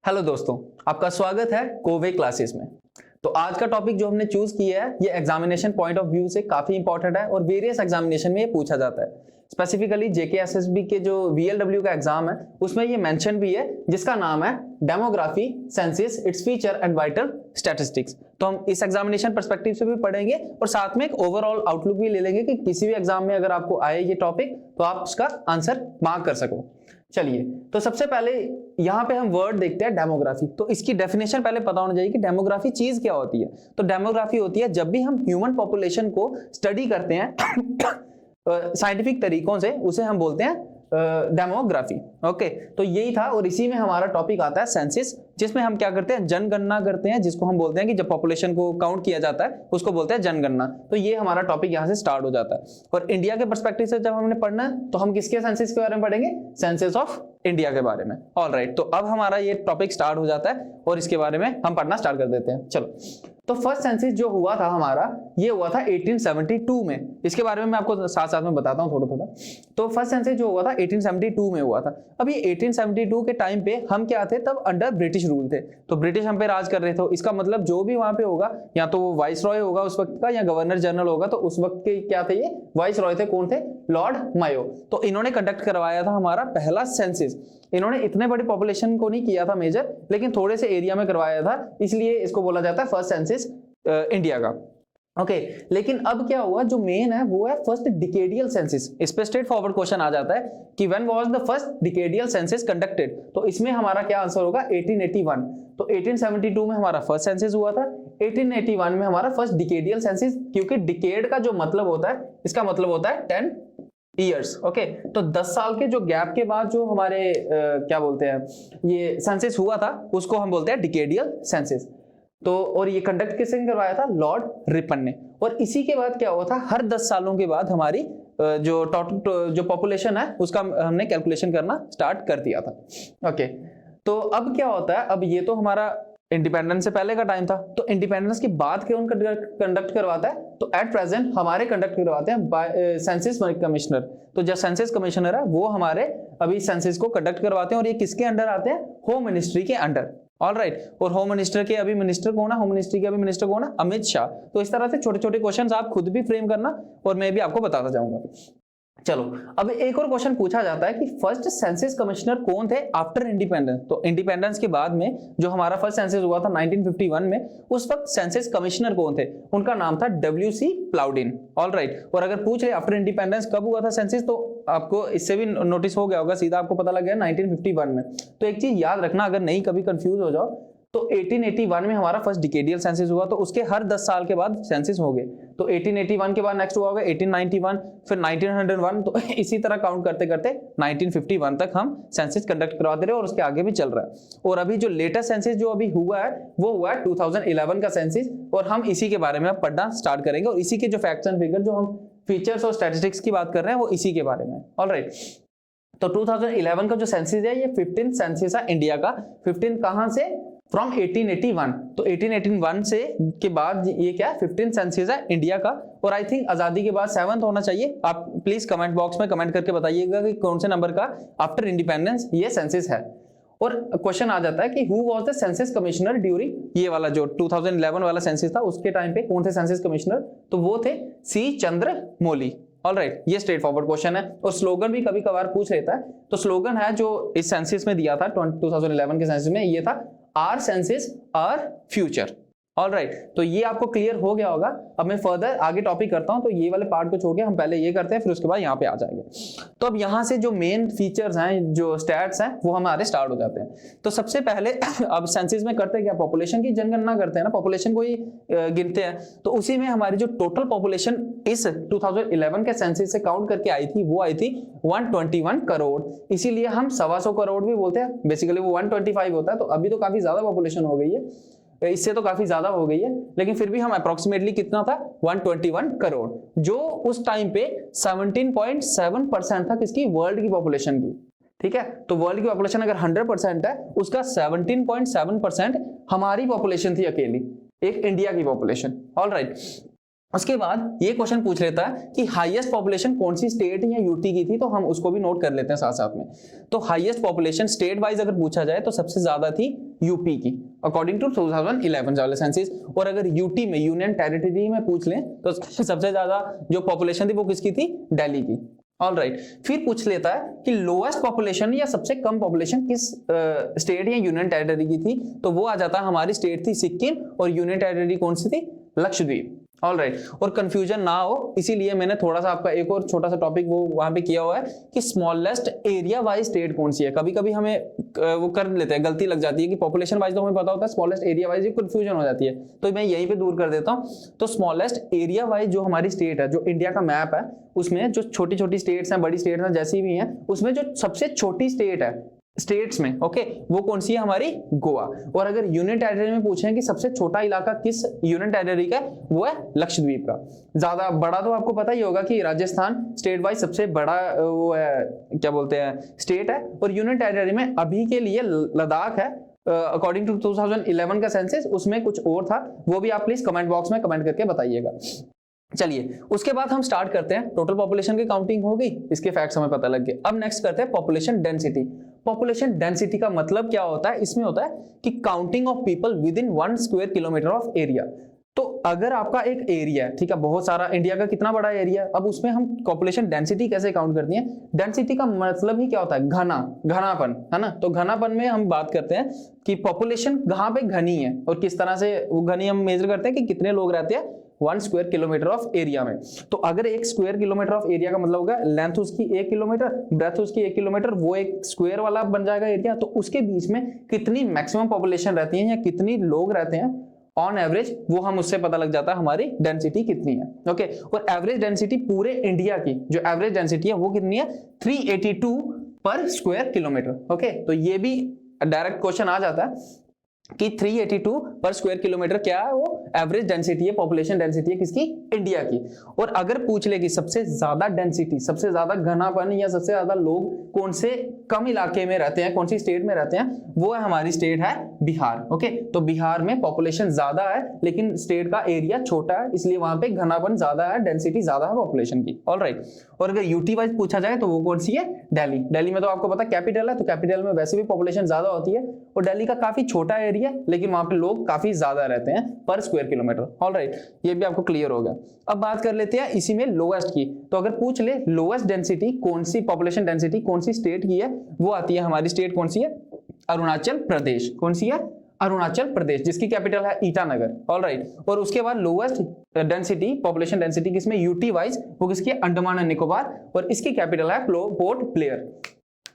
Hello दोस्तों, आपका स्वागत है कोवे क्लासेस में। तो आज का टॉपिक जो हमने चूज किया है ये एग्जामिनेशन पॉइंट ऑफ व्यू से काफी इंपॉर्टेंट है और वेरियस एग्जामिनेशन में ये पूछा जाता है। स्पेसिफिकली जेकेएसएसबी के जो वीएलडब्ल्यू का एग्जाम है उसमें ये मेंशन भी है, जिसका नाम है demography, census, its feature and vital statistics. तो हम इस एग्जामिनेशन पर्सपेक्टिव से भी पढ़ेंगे और साथ में एक ओवरऑल आउटलुक भी ले लेंगे कि किसी भी एग्जाम में अगर आपको आए ये टॉपिक तो आप उसका आंसर मार्क कर सको। चलिए, तो सबसे पहले यहां पे हम वर्ड देखते हैं डेमोग्राफी। तो इसकी डेफिनेशन पहले पता होना चाहिए कि डेमोग्राफी चीज क्या होती है। तो डेमोग्राफी होती है जब भी हम ह्यूमन पॉपुलेशन को स्टडी करते हैं साइंटिफिक तरीकों से, उसे हम बोलते हैं डेमोग्राफी। ओके, तो यही था और इसी में हमारा टॉपिक आता है सेंसस, जिसमें हम क्या करते हैं, जनगणना करते हैं, जिसको हम बोलते हैं कि जब पॉपुलेशन को काउंट किया जाता है उसको बोलते हैं जनगणना। तो ये हमारा टॉपिक यहाँ से स्टार्ट हो जाता है। और इंडिया के पर्सपेक्टिव से जब हमने पढ़ना है तो हम किसके सेंसस के बारे में पढ़ेंगे, सेंसस ऑफ इंडिया के बारे में। ऑलराइट, तो अब हमारा ये टॉपिक स्टार्ट हो जाता है और इसके बारे में हम पढ़ना स्टार्ट कर देते हैं। चलो, तो फर्स्ट सेंसस जो हुआ था हमारा, ये हुआ था 1872 में। इसके बारे में मैं आपको साथ साथ में बताता हूँ थोड़ा थोड़ा। तो फर्स्ट सेंसस जो हुआ था 1872 में हुआ था। अब ये 1872 के टाइम पे हम क्या थे, तब अंडर ब्रिटिश रूल थे। तो ब्रिटिश हम पे राज कर रहे थे। इसका मतलब जो भी वहां पे होगा, या तो वो वाइस रॉय होगा उस वक्त का, या गवर्नर जनरल होगा। तो उस वक्त के क्या थे, ये वाइस रॉय थे। कौन थे, लॉर्ड मायो। तो इन्होंने कंडक्ट करवाया था हमारा पहला सेंसस। इन्होंने इतने बड़ी पॉपुलेशन को नहीं किया था मेजर, लेकिन थोड़े से एरिया में करवाया था, इसलिए इसको बोला जाता है फर्स्ट सेंसस इंडिया का। ओके, लेकिन अब क्या हुआ, जो मेन है वो है फर्स्ट डिकेडियल सेंसस। इस पे स्ट्रेट फॉरवर्ड क्वेश्चन आ जाता है कि when was the first decadal census conducted. तो इसमें हमारा क्या आंसर होगा, 1881। तो 1872 में हमारा फर्स्ट सेंसस हुआ था, 1881 में हमारा फर्स्ट डिकेडियल सेंसस। क्योंकि डिकेड का जो मतलब होता है, इसका मतलब होता है 10 ईयर्स। ओके, तो 10 साल के जो गैप के बाद जो हमारे क्या बोलते हैं ये सेंसस हुआ था, उसको हम बोलते हैं डिकेडियल सेंसस। तो और ये कंडक्ट किसने करवाया था, लॉर्ड रिपन ने। और इसी के बाद क्या हुआ था, हर 10 सालों के बाद हमारी जो टोटल जो पॉपुलेशन है उसका हमने कैलकुलेशन करना स्टार्ट कर दिया था। ओके, तो अब क्या होता है, अब ये तो हमारा इंडिपेंडेंस से पहले का टाइम था। तो इंडिपेंडेंस के बाद कौन कंडक्ट करवाता है, तो एट प्रेजेंट हमारे कंडक्ट करवाते हैं सेंसस कमिश्नर। तो जो सेंसस कमिश्नर है वो हमारे अभी सेंसस को कंडक्ट करवाते हैं। और ये किसके अंडर आते हैं, होम मिनिस्ट्री के अंडर। ऑलराइट, और होम मिनिस्टर के अभी मिनिस्टर कौन है, होम मिनिस्ट्री के अभी मिनिस्टर कौन है, अमित शाह। तो इस तरह से छोटे छोटे क्वेश्चंस आप खुद भी फ्रेम करना और मैं भी आपको बताता जाऊंगा। चलो, अब एक और क्वेश्चन पूछा जाता है कि फर्स्ट सेंसस कमिश्नर कौन थे आफ्टर इंडिपेंडेंस। तो इंडिपेंडेंस के बाद में जो हमारा फर्स्ट सेंसस हुआ था 1951 में, उस वक्त सेंसस कमिश्नर कौन थे, उनका नाम था WC प्लाउडिन। ऑलराइट, और अगर पूछ रहे आफ्टर इंडिपेंडेंस कब हुआ था सेंसस, तो आपको इससे भी नोटिस हो गया होगा, सीधा आपको पता लग गया 1951 में। तो एक चीज याद रखना, अगर नहीं कभी कंफ्यूज हो जाओ, तो 1881 में हमारा फर्स्ट डिकेडियल सेंसस हुआ। तो उसके हर 10 साल के बाद सेंसस हो गए। तो 1881 के बाद नेक्स्ट हुआ होगा 1891, फिर 1901। तो इसी तरह काउंट करते करते 1951 तक हम सेंसस कंडक्ट करवाते रहे और उसके आगे भी चल रहा है। और अभी जो लेटेस्ट सेंसस जो अभी हुआ है वो हुआ है 2011 का सेंसस। और हम इसी के बारे में पढ़ना स्टार्ट करेंगे और इसी के जो फैक्ट्स एंड फिगर, जो हम फीचर्स और स्टैटिस्टिक्स की बात कर रहे हैं, वो इसी के बारे में। ऑलराइट, तो 2011 का जो सेंसस है ये 15 सेंसस है इंडिया का। 15 कहां से, फ्रॉम 1881। तो 1881 से के बाद ये क्या है, 15 सेंसस है इंडिया का। और आई थिंक आजादी के बाद 7th होना चाहिए। आप प्लीज कमेंट बॉक्स में कमेंट करके बताइएगा कि कौन से नंबर का आफ्टर इंडिपेंडेंस ये सेंसस है। और क्वेश्चन आ जाता है कि who was the census commissioner during, ये वाला जो 2011 वाला सेंसस था उसके टाइम पे कौन थे सेंसस कमिश्नर, तो वो थे C. चंद्रमौली। ऑलराइट, ये स्ट्रेट फॉरवर्ड क्वेश्चन है। और स्लोगन भी कभी कभार पूछ लेता है। तो स्लोगन है जो इस सेंसस में दिया था 2011 के सेंसस में, ये था our census our future. Alright, तो ये आपको क्लियर हो गया होगा। अब मैं फर्दर आगे टॉपिक करता हूं। तो ये वाले पार्ट को छोड़ के हम पहले ये करते हैं, फिर उसके बाद यहाँ पे आ जाएंगे। तो अब यहाँ से जो मेन फीचर्स हैं, जो स्टैट्स हैं, वो हमारे स्टार्ट हो जाते हैं। तो सबसे पहले अब सेंसस में करते क्या, पॉपुलेशन की जनगणना करते हैं ना, पॉपुलेशन को ही गिनते हैं। तो उसी में हमारी जो टोटल पॉपुलेशन इस 2011 के सेंसस से काउंट करके आई थी, वो आई थी 121 करोड़। इसीलिए हम 125 करोड़ भी बोलते हैं, बेसिकली वो 125 होता है। तो अभी तो काफी ज्यादा पॉपुलेशन हो गई है, इससे तो काफी ज्यादा हो गई है, लेकिन फिर भी हम अप्रोक्सीमेटली कितना था, 121 करोड़, जो उस टाइम पे 17.7% था किसकी, वर्ल्ड की पॉपुलेशन की। ठीक है, तो वर्ल्ड की पॉपुलेशन अगर 100% है, उसका 17.7% हमारी पॉपुलेशन थी अकेली, एक इंडिया की पॉपुलेशन। ऑलराइट, उसके बाद ये क्वेश्चन पूछ लेता है कि हाईएस्ट पॉपुलेशन कौन सी स्टेट या यूटी की थी, तो हम उसको भी नोट कर लेते हैं साथ साथ में। तो हाईएस्ट पॉपुलेशन स्टेट वाइज अगर पूछा जाए तो सबसे ज्यादा थी यूपी की अकॉर्डिंग टू 2011 वाले सेंसस। और अगर यूटी में, यूनियन टेरिटरी में पूछ लें तो सबसे ज्यादा जो पॉपुलेशन थी वो किसकी थी? दिल्ली की। ऑल राइट, फिर पूछ लेता है कि लोएस्ट पॉपुलेशन या सबसे कम पॉपुलेशन किस स्टेट या यूनियन टेरिटरी की थी, तो वो आ जाता है हमारी स्टेट थी सिक्किम और यूनियन टेरिटरी कौन सी थी? लक्षद्वीप। ऑल राइट, और कंफ्यूजन ना हो इसीलिए मैंने थोड़ा सा आपका एक और छोटा सा टॉपिक वो वहां पे किया हुआ है कि स्मॉलेस्ट एरिया वाइज स्टेट कौन सी है। कभी कभी हमें वो कर लेते हैं, गलती लग जाती है कि पॉपुलेशन वाइज तो हमें पता होता है, स्मॉलेस्ट एरिया वाइज कंफ्यूजन हो जाती है, तो मैं यहीं पे दूर कर देता हूँ। तो स्मॉलेस्ट एरिया वाइज जो हमारी स्टेट है, जो इंडिया का मैप है, उसमें जो छोटी छोटी स्टेट्स हैं, बड़ी स्टेट्स हैं, जैसी भी हैं, उसमें जो सबसे छोटी स्टेट है स्टेट्स में, ओके, वो कौन सी है? हमारी गोवा। और अगर यूनियन टेरिटरी में पूछें कि सबसे छोटा इलाका किस यूनियन टेरिटरी का, वो है लक्षद्वीप का। ज्यादा बड़ा तो आपको पता ही होगा कि राजस्थान स्टेट वाइज सबसे बड़ा वो है, क्या बोलते हैं, स्टेट है। और यूनियन टेरिटरी में अभी के लिए लद्दाख है अकॉर्डिंग टू 2011 का सेंसस, उसमें कुछ और था, वो भी आप प्लीज कमेंट बॉक्स में कमेंट करके बताइएगा। चलिए उसके बाद हम स्टार्ट करते हैं। टोटल पॉपुलेशन की काउंटिंग हो गई, इसके फैक्ट्स हमें पता लग गए। अब नेक्स्ट करते हैं पॉपुलेशन डेंसिटी। पॉपुलेशन डेंसिटी का मतलब क्या होता है? इसमें होता है कि counting of people with in 1 square kilometre of area. तो अगर आपका एक एरिया है, ठीक है, बहुत सारा, इंडिया का कितना बड़ा एरिया, अब उसमें हम पॉपुलेशन डेंसिटी कैसे काउंट करती हैं? डेंसिटी का मतलब ही क्या होता है? घनापन, है ना। तो घनापन में हम बात करते हैं कि पॉपुलेशन कहां पे घनी है और किस तरह से वो घनी हम मेजर करते हैं कि कितने लोग रहते हैं 1 स्क्वायर किलोमीटर ऑफ एरिया में। तो अगर 1 स्क्वायर किलोमीटर ऑफ एरिया का मतलब होगा लेंथ उसकी 1 किलोमीटर, ब्रेथ उसकी 1 किलोमीटर, वो एक स्क्वायर वाला बन जाएगा एरिया। तो उसके बीच में कितनी मैक्सिमम पॉपुलेशन रहती है या कितनी लोग रहते हैं ऑन एवरेज, वो हम उससे पता लग जाता है हमारी डेंसिटी कितनी है। ओके, और एवरेज डेंसिटी पूरे इंडिया की जो एवरेज डेंसिटी है वो कितनी है? 382 पर स्क्वायर किलोमीटर। ओके, तो ये भी डायरेक्ट क्वेश्चन आ जाता है कि 382 पर स्क्वायर किलोमीटर क्या है? वो एवरेज डेंसिटी है, पॉपुलेशन डेंसिटी है किसकी? इंडिया की। और अगर पूछ ले कि सबसे ज्यादा डेंसिटी, सबसे ज्यादा घनापन या सबसे ज्यादा लोग कौन से कम इलाके में रहते हैं, कौन सी स्टेट में रहते हैं, वो है हमारी स्टेट है बिहार। ओके, तो बिहार में पॉपुलेशन ज्यादा है लेकिन स्टेट का एरिया छोटा है, इसलिए वहां पे घनापन ज्यादा है, डेंसिटी ज्यादा है पॉपुलेशन की। ऑल राइट, और अगर यूटी वाइज पूछा जाए तो वो कौन सी है? दिल्ली। दिल्ली में तो आपको पता कैपिटल है, तो कैपिटल में वैसे भी पॉपुलेशन ज्यादा होती है, और दिल्ली का काफी छोटा एरिया लेकिन वहां पे लोग काफी ज्यादा रहते हैं पर स्क्वायर किलोमीटर। ऑल राइट, ये भी आपको क्लियर होगा। अब बात कर लेते हैं इसी में लोएस्ट की। तो अगर पूछ ले लोएस्ट डेंसिटी कौन सी, पॉपुलेशन डेंसिटी कौन सी स्टेट की है, वो आती है हमारी स्टेट कौन सी है? अरुणाचल प्रदेश। कौन सी है? अरुणाचल प्रदेश, जिसकी कैपिटल है ईटानगर। ऑल राइट, और उसके बाद लोएस्ट डेंसिटी, पॉपुलेशन डेंसिटी किसमें? यूटी वाइज, वो किसकी? अंडमान एंड निकोबार, और इसकी कैपिटल है पोर्ट ब्लेयर।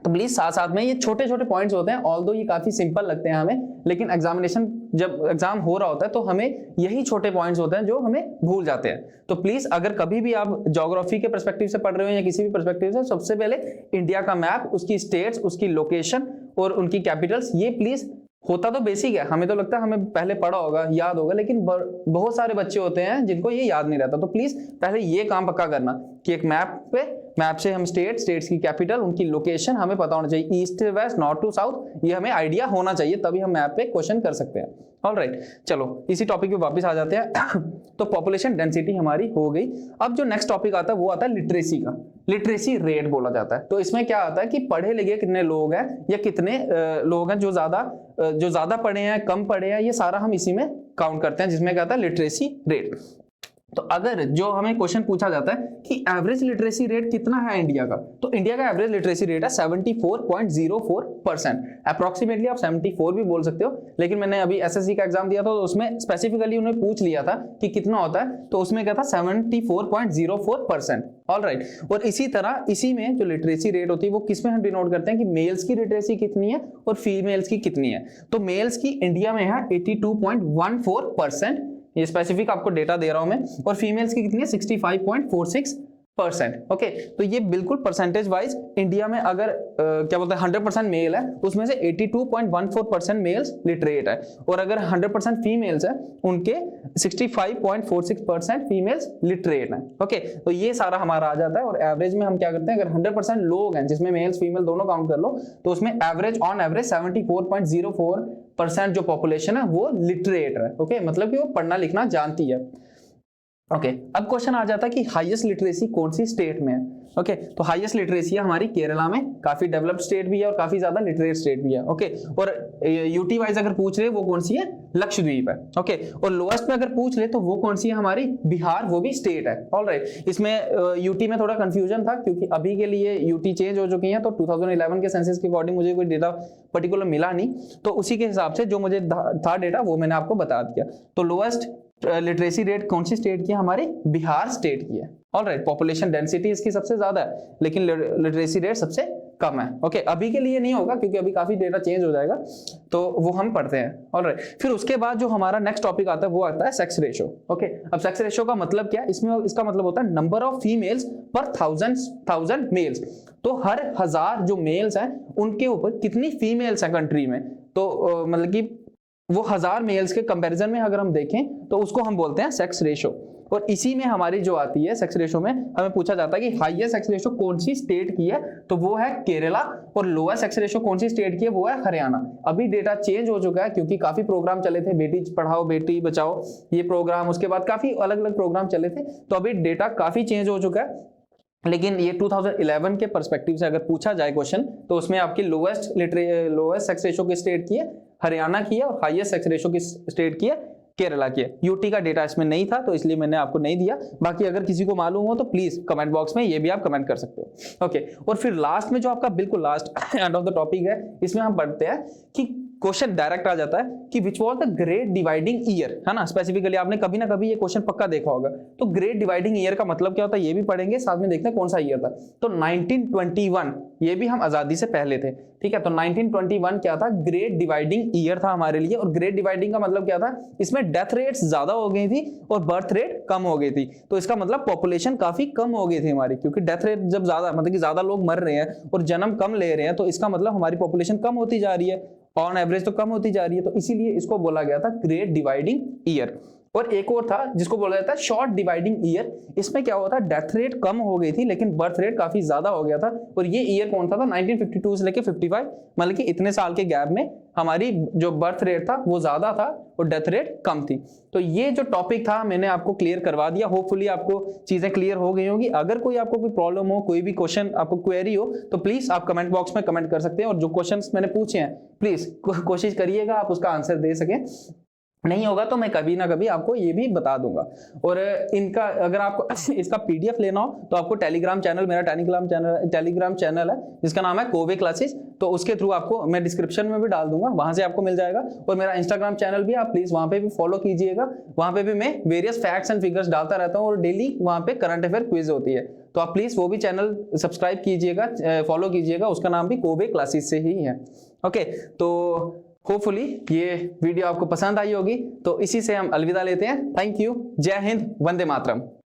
तो प्लीज साथ साथ में ये छोटे छोटे पॉइंट्स होते हैं, ऑल्दो ये काफी सिंपल लगते हैं हमें, लेकिन एग्जामिनेशन जब एग्जाम हो रहा होता है तो हमें यही छोटे पॉइंट्स होते हैं जो हमें भूल जाते हैं। तो प्लीज अगर कभी भी आप ज्योग्राफी के पर्सपेक्टिव से पढ़ रहे हो या किसी भी पर्सपेक्टिव से, सबसे पहले इंडिया का मैप, उसकी स्टेट्स, उसकी लोकेशन और उनकी कैपिटल्स, ये प्लीज होता तो बेसिक है, हमें तो लगता है हमें पहले पढ़ा होगा, याद होगा, लेकिन बहुत सारे बच्चे होते हैं जिनको ये याद नहीं रहता। तो प्लीज पहले ये काम पक्का करना कि एक मैप से हम स्टेट्स की कैपिटल, उनकी लोकेशन हमें पता होना चाहिए, east west, north to south, ये हमें आइडिया होना चाहिए, तभी हम मैप पे क्वेश्चन कर सकते हैं। ऑल राइट, चलो इसी टॉपिक पे वापस आ जाते हैं। तो पॉपुलेशन डेंसिटी हमारी हो गई। अब जो नेक्स्ट टॉपिक आता है वो आता है लिटरेसी का। लिटरेसी रेट बोला जाता है। तो इसमें क्या आता है कि पढ़े लिखे कितने लोग हैं या कितने लोग हैं जो ज्यादा पढ़े हैं, कम पढ़े हैं, ये सारा हम इसी में काउंट करते हैं, जिसमें क्या आता है? Literacy rate. तो अगर जो हमें क्वेश्चन पूछा जाता है कि एवरेज लिटरेसी रेट कितना है इंडिया का, तो इंडिया का एवरेज लिटरेसी रेट है 74.04%। अप्रोक्सीमेटली आप 74 भी बोल सकते हो, लेकिन मैंने अभी एसएससी का एग्जाम दिया था तो उसमें स्पेसिफिकली उन्हें पूछ लिया था कि कितना होता है, तो उसमें क्या था? 74.04%। ऑल राइट, और इसी तरह इसी में जो लिटरेसी रेट होती है वो किस में हम डिनोट करते हैं कि मेल्स की लिटरेसी कितनी है और फीमेल्स की कितनी है। तो मेल्स की इंडिया में है 82.14%, ये स्पेसिफिक आपको डेटा दे रहा हूं मैं, और फीमेल्स की कितनी है? 65.46%। ओके, तो ये बिल्कुल परसेंटेज वाइज इंडिया में अगर क्या बोलते हैं 100% मेल है, उसमें से 82.14% मेल्स लिटरेट है, और अगर 100% फीमेल्स है उनके 65.46% फीमेल्स लिटरेट है। ओके, तो ये सारा हमारा आ जाता है। और एवरेज में हम क्या करते हैं, अगर 100% लोग हैं जिसमें मेल्स फीमेल दोनों काउंट कर लो, तो उसमें एवरेज ऑन एवरेज 74.04% जो पॉपुलेशन है वो लिटरेट है। ओके, मतलब कि वो पढ़ना लिखना जानती है। ओके अब क्वेश्चन आ जाता है कि हाईएस्ट लिटरेसी कौन सी स्टेट में है। ओके तो हाईएस्ट लिटरेसी है हमारी केरला में, काफी डेवलप्ड स्टेट भी है और काफी ज्यादा लिटरेट स्टेट भी है। ओके और यूटी वाइज अगर पूछ रहे वो कौन सी है, लक्षद्वीप है। ओके और लोएस्ट में अगर पूछ ले तो वो कौन सी है हमारी, बिहार, वो भी स्टेट है। ऑलराइट इसमें यूटी में थोड़ा कंफ्यूजन था क्योंकि अभी के लिए यूटी चेंज हो चुकी है, तो 2011 के सेंसस के अकॉर्डिंग मुझे कोई डेटा पर्टिकुलर मिला नहीं, तो उसी के हिसाब से जो मुझे था डेटा वो मैंने आपको बता दिया। तो लोएस्ट लिटरेसी रेट कौन सी स्टेट की है हमारी, बिहार स्टेट की है। ऑलराइट पॉपुलेशन डेंसिटी इसकी सबसे ज्यादा है लेकिन लिटरेसी रेट सबसे कम है। ओके अभी के लिए नहीं होगा क्योंकि अभी काफी डेटा चेंज हो जाएगा, तो वो हम पढ़ते हैं। ऑलराइट फिर उसके बाद जो हमारा नेक्स्ट टॉपिक आता है वो आता है सेक्स रेशो। ओके अब सेक्स रेशो का मतलब क्या है, इसमें इसका मतलब होता है नंबर ऑफ फीमेल्स पर थाउजेंड मेल्स। तो हर 1000 जो मेल्स हैं उनके ऊपर कितनी फीमेल्स हैं कंट्री में, तो मतलब कि वो 1000 मेल्स के कंपैरिजन में अगर हम देखें तो उसको हम बोलते हैं सेक्स रेशो। और इसी में हमारी जो आती है सेक्स रेशो में हमें पूछा जाता है कि हाईएस्ट सेक्स रेशो कौन सी स्टेट की है, तो वो है केरला, और लोएस्ट सेक्स रेशो कौन सी स्टेट की है वो है हरियाणा। अभी डेटा चेंज हो चुका है क्योंकि काफी प्रोग्राम चले थे, बेटी पढ़ाओ बेटी बचाओ ये प्रोग्राम, उसके बाद काफी अलग अलग प्रोग्राम चले थे, तो अभी डेटा काफी चेंज हो चुका है। लेकिन ये 2011 के पर्सपेक्टिव से अगर पूछा जाए क्वेश्चन तो उसमें आपकी लोएस्ट सेक्स रेशो की स्टेट की है हरियाणा की है, और हाईएस्ट सेक्स रेशो की स्टेट की है केरला की है। यूटी का डेटा इसमें नहीं था तो इसलिए मैंने आपको नहीं दिया, बाकी अगर किसी को मालूम हो तो प्लीज कमेंट बॉक्स में ये भी आप कमेंट कर सकते हो। ओके और फिर लास्ट में जो आपका बिल्कुल last end of the topic है, इसमें हम पढ़ते हैं कि क्वेश्चन डायरेक्ट आ जाता है कि which was the great dividing year, है ना। स्पेसिफिकली आपने कभी ना कभी ये क्वेश्चन पक्का देखा होगा, तो ग्रेट डिवाइडिंग ईयर का मतलब क्या होता है ये भी पढ़ेंगे, साथ में देखते हैं कौन सा ईयर था। तो 1921, ये भी हम आजादी से पहले थे, ठीक है। तो 1921 क्या था, ग्रेट डिवाइडिंग ईयर था हमारे लिए। और ग्रेट डिवाइडिंग का मतलब क्या था, इसमें डेथ रेट्स ज्यादा हो गई थी और बर्थ रेट कम हो गई थी। तो इसका मतलब पॉपुलेशन काफी कम हो गई थी हमारी, क्योंकि डेथ रेट जब ज्यादा मतलब कि ज्यादा लोग मर रहे हैं और जन्म कम ले रहे हैं, तो इसका मतलब हमारी पॉपुलेशन कम होती जा रही है, ऑन एवरेज तो कम होती जा रही है। तो इसीलिए इसको बोला गया था ग्रेट डिवाइडिंग ईयर। और एक और था जिसको बोला जाता है शॉर्ट डिवाइडिंग ईयर। इसमें क्या हुआ था, डेथ रेट कम हो गई थी लेकिन बर्थ रेट काफी ज्यादा हो गया था। और ये ईयर कौन सा था, 1952 से लेके 55, मतलब कि इतने साल के गैप में हमारी जो बर्थ रेट था वो ज्यादा था और डेथ रेट कम थी। तो ये जो टॉपिक था मैंने आपको क्लियर करवा दिया, होपफुली आपको चीजें क्लियर हो गई होंगी। अगर कोई आपको कोई प्रॉब्लम हो, कोई भी क्वेश्चन आपको क्वेरी हो, तो प्लीज आप कमेंट बॉक्स में कमेंट कर सकते हैं। और जो क्वेश्चंस मैंने पूछे हैं प्लीज कोशिश करिएगा आप उसका आंसर दे सकें, नहीं होगा तो मैं कभी ना कभी आपको ये भी बता दूंगा। और इनका अगर आपको इसका पीडीएफ लेना हो तो आपको टेलीग्राम चैनल, मेरा टेलीग्राम चैनल है जिसका नाम है कोवे क्लासेस, तो उसके थ्रू आपको मैं डिस्क्रिप्शन में भी डाल दूंगा, वहां से आपको मिल जाएगा। और मेरा इंस्टाग्राम चैनल भी आप प्लीज वहां पे भी फॉलो कीजिएगा, वहां पे भी मैं वेरियस फैक्ट्स एंड फिगर्स डालता रहता हूँ और डेली वहां पे करंट अफेयर क्विज होती है। तो आप प्लीज वो भी चैनल सब्सक्राइब कीजिएगा, फॉलो कीजिएगा, उसका नाम भी कोवे क्लासेस से ही है। ओके तो होपफुली ये वीडियो आपको पसंद आई होगी, तो इसी से हम अलविदा लेते हैं। थैंक यू, जय हिंद, वंदे मातरम।